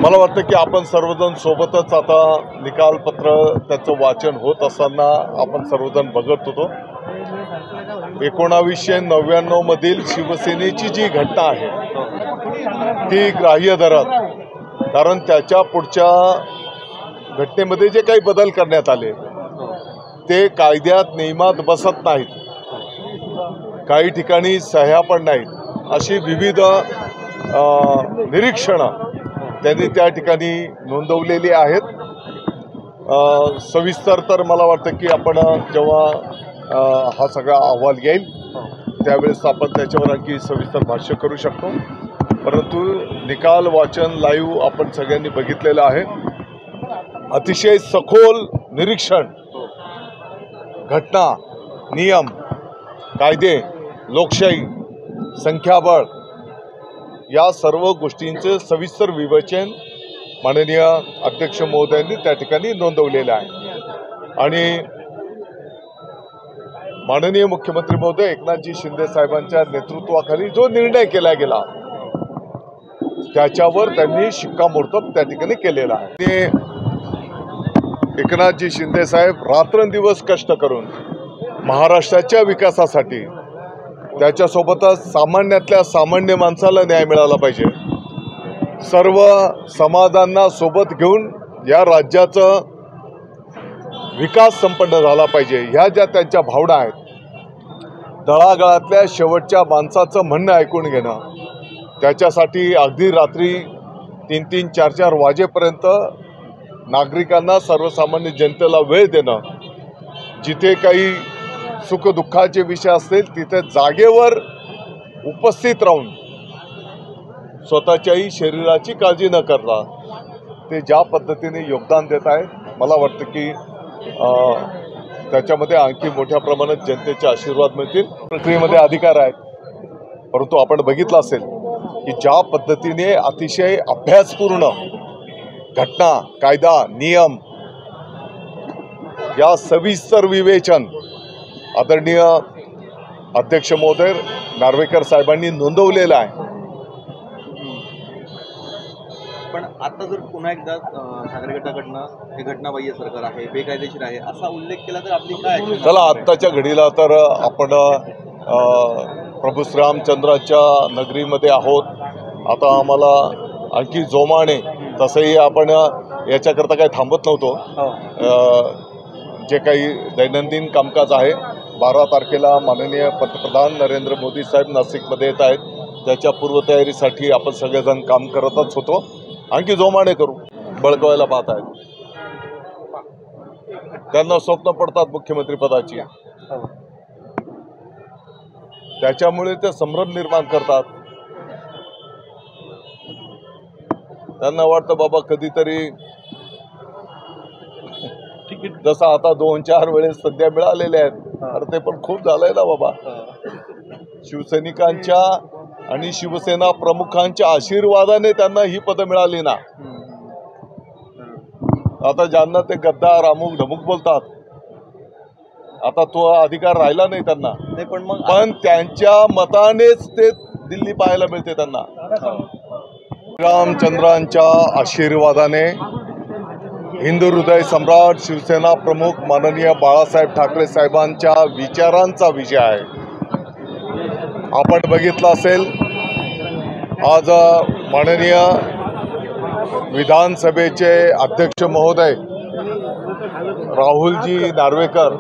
मला वाटतं की आपण सर्वजण सोबतच आता निकालपत्र त्याचं वाचन होत असताना आपण सर्वजण बघत होतो। 1999 मधील शिवसेनेची जी घटना आहे ती ग्राह्य धरत, कारण त्याच्या पुढच्या घटनेमध्ये जे काही बदल करण्यात आले ते कायद्यात नियमात बसत नाहीत, काही ठिकाणी सह्या पण नाहीत, अशी विविध निरीक्षणं त्यांनी त्या ठिकाणी नोंदवलेली आहेत। सविस्तर तर मला वाटतं की आपण जेव्हा हा सगळा अहवाल येईल त्यावेळेस आपण त्याच्यावर आणखी सविस्तर भाष्य करू शकतो, परंतु निकाल वाचन लाईव्ह आपण सगळ्यांनी बघितलेलं आहे। अतिशय सखोल निरीक्षण, घटना, नियम, कायदे, लोकशाही, संख्याबळ या सर्व गोष्टींचे सविस्तर विवेचन माननीय अध्यक्ष महोदयांनी त्या ठिकाणी नोंदवलेले आहे। आणि माननीय मुख्यमंत्री महोदय एकनाथजी शिंदे साहेबांच्या नेतृत्वाखाली जो निर्णय केला गेला त्याच्यावर त्यांनी शिक्कामोर्तब त्या ठिकाणी केलेला आहे। ते एकनाथजी शिंदे साहेब रात्रंदिवस कष्ट करून महाराष्ट्राच्या विकासासाठी, त्याच्यासोबतच सामान्यातल्या सामान्य माणसाला न्याय मिळाला पाहिजे, सर्व समाजांना सोबत घेऊन या राज्याचा विकास संपन्न झाला पाहिजे, ह्या ज्या त्यांच्या भावना आहेत, तळागाळातल्या शेवटच्या माणसाचं म्हणणं ऐकून घेणं, त्याच्यासाठी अगदी रात्री 3-3, 4-4 वाजेपर्यंत नागरिकांना, सर्वसामान्य जनतेला वेळ देणं, जिथे काही सुखदुःखाचे विषय असतील तिथे जागेवर उपस्थित राहून स्वतःच्याही शरीराची काळजी न करता ते ज्या पद्धतीने योगदान देत आहेत, मला वाटतं की त्याच्यामध्ये आणखी मोठ्या प्रमाणात जनतेचे आशीर्वाद मिळतील। प्रक्रियेमध्ये अधिकार आहेत, परंतु आपण बघितलं असेल की ज्या पद्धतीने अतिशय अभ्यासपूर्ण घटना, कायदा, नियम या सविस्तर विवेचन आदरणीय अध्यक्ष महोदय नार्वेकर साहेबांनी नोंदवलेलं आहे। पण आता जर पुन्हा एकदा ठाकरे गटाकडनं हे घटनाबाह्य सरकार आहे, बेकायदेशीर आहे असा उल्लेख केला तर आपली काय ॲक्शन? चला, आत्ताच्या घडीला तर आपण प्रभू श्रीरामचंद्राच्या नगरीमध्ये आहोत, आता आम्हाला आणखी जोमाने, तसंही आपण याच्याकरता काही थांबत नव्हतो, जे काही दैनंदिन कामकाज आहे 12 तारखेला माननीय पंतप्रधान नरेंद्र मोदी साहेब नाशिकमध्ये येत आहेत, त्याच्या पूर्वतयारीसाठी आपण सगळेजण काम करतच होतो, आणखी जोमाने करू। बळकवायला पाहत आहेत, त्यांना स्वप्न पडतात मुख्यमंत्री पदाची, त्याच्यामुळे ते संभ्रम निर्माण करतात, त्यांना वाटतं बाबा कधीतरी, जसं आता 2-4 वेळेस सध्या मिळालेले आहेत, तर ते पण खूप झालंय ना बाबा। शिवसैनिकांच्या आणि शिवसेना प्रमुखांच्या आशीर्वादाने त्यांना ही पदं मिळाली ना। आता ज्यांना ते गद्दार अमुक धमुक बोलतात, आता तो अधिकार राहिला नाही त्यांना, पण त्यांच्या मतानेच ते दिल्ली पाहायला मिळते त्यांना। रामचंद्रांच्या आशीर्वादाने हिंदू हृदय सम्राट शिवसेना प्रमुख माननीय बाळासाहेब ठाकरे साहेबांच्या विचारांचा विजय आहे। आपण बघितलं असेल आज माननीय विधानसभेचे अध्यक्ष महोदय राहुलजी नार्वेकर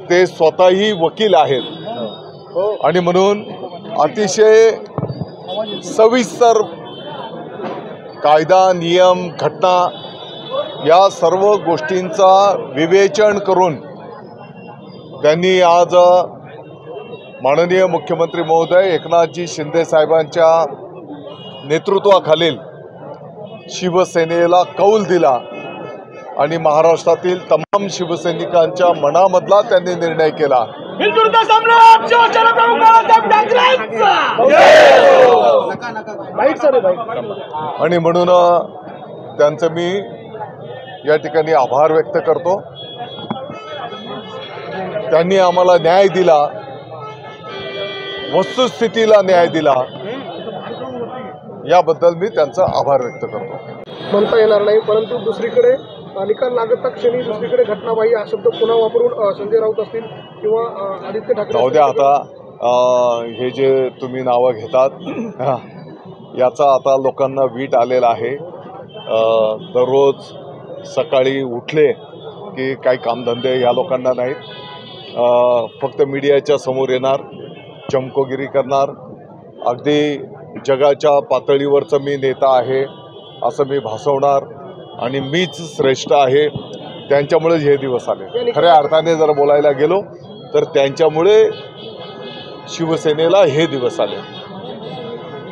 ते स्वतःही वकील आहेत आणि म्हणून अतिशय सविस्तर कायदा, नियम, घटना या सर्व गोष्टींचा विवेचन करून त्यांनी आज माननीय मुख्यमंत्री महोदय एकनाथजी शिंदे साहेबांच्या नेतृत्वाखालील शिवसेनेला कौल दिला आणि महाराष्ट्रातील तमाम शिवसैनिकांच्या मनामधला त्यांनी निर्णय केला। आणि म्हणून त्यांचं मी या ठिकाणी आभार व्यक्त करतो। त्यांनी आम्हाला न्याय दिला, वस्तुस्थितीला न्याय दिला, याबद्दल मी त्यांचा आभार व्यक्त करतो. म्हणता येणार नाही, परंतु दुसरीकडे निकाल लागता क्षणी दुसरीकडे घटनाबाह्य हा शब्द पुन्हा वापरून संजय राऊत असतील किंवा आदित्य ठाकरे जाऊ द्या आता. हे जे तुम्ही नावं घेतात याचा आता लोकांना वीट आलेला आहे. दररोज सकाळी उठले की काही कामधंदे या लोकांना नाहीत. फक्त मीडियाच्या समोर येणार, चमकोगिरी करणार, अगदी जगाच्या पातळीवरचं मी नेता आहे असं मी भासवणार आणि मीच श्रेष्ठ आहे. त्यांच्यामुळेच हे दिवस आले. खऱ्या अर्थाने जर बोलायला गेलो तर त्यांच्यामुळे शिवसेनेला हे दिवस आले.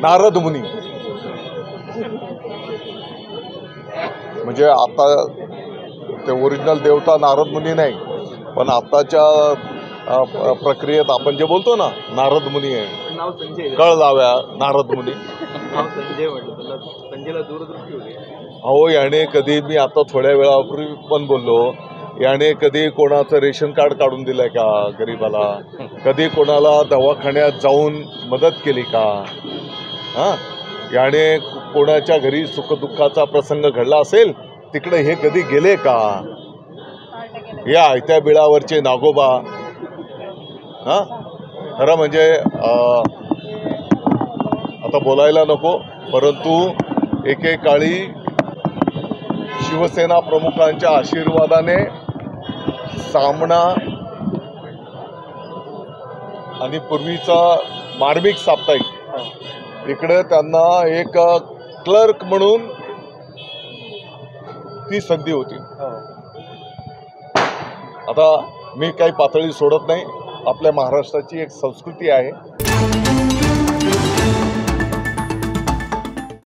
नारद मुनी म्हणजे आता ते ओरिजिनल देवता नारद मुनी नाही, पण आताच्या प्रक्रियेत आपण जे बोलतो ना नारद मुनी आहे. नाव संजय, कळ लाव्या नारद मुनी. नाव संजय म्हटलं, संजयला दूरदृष्टी होती. अहो याने कधी, मी आता थोड्या वेळापूर्वी पण बोललो, याने कधी कोणाचं रेशन कार्ड काढून दिलंय का गरीबाला? कधी कोणाला दवाखान्यात जाऊन मदत केली का? याने कोणाच्या घरी सुखदुःखाचा प्रसंग घडला असेल तिकडे हे कधी गेले का? या आयत्या बिळावरचे नागोबा. खरं म्हणजे आता बोलायला नको, परंतु एकेकाळी शिवसेना प्रमुखांच्या आशीर्वादाने सामना आणि पूर्वीचा मार्मिक साप्ताहिक इकडे त्यांना एक क्लर्क म्हणून ती संधी होती. आता मी काही पातळी सोडत नाही. आपल्या महाराष्ट्राची एक संस्कृती आहे.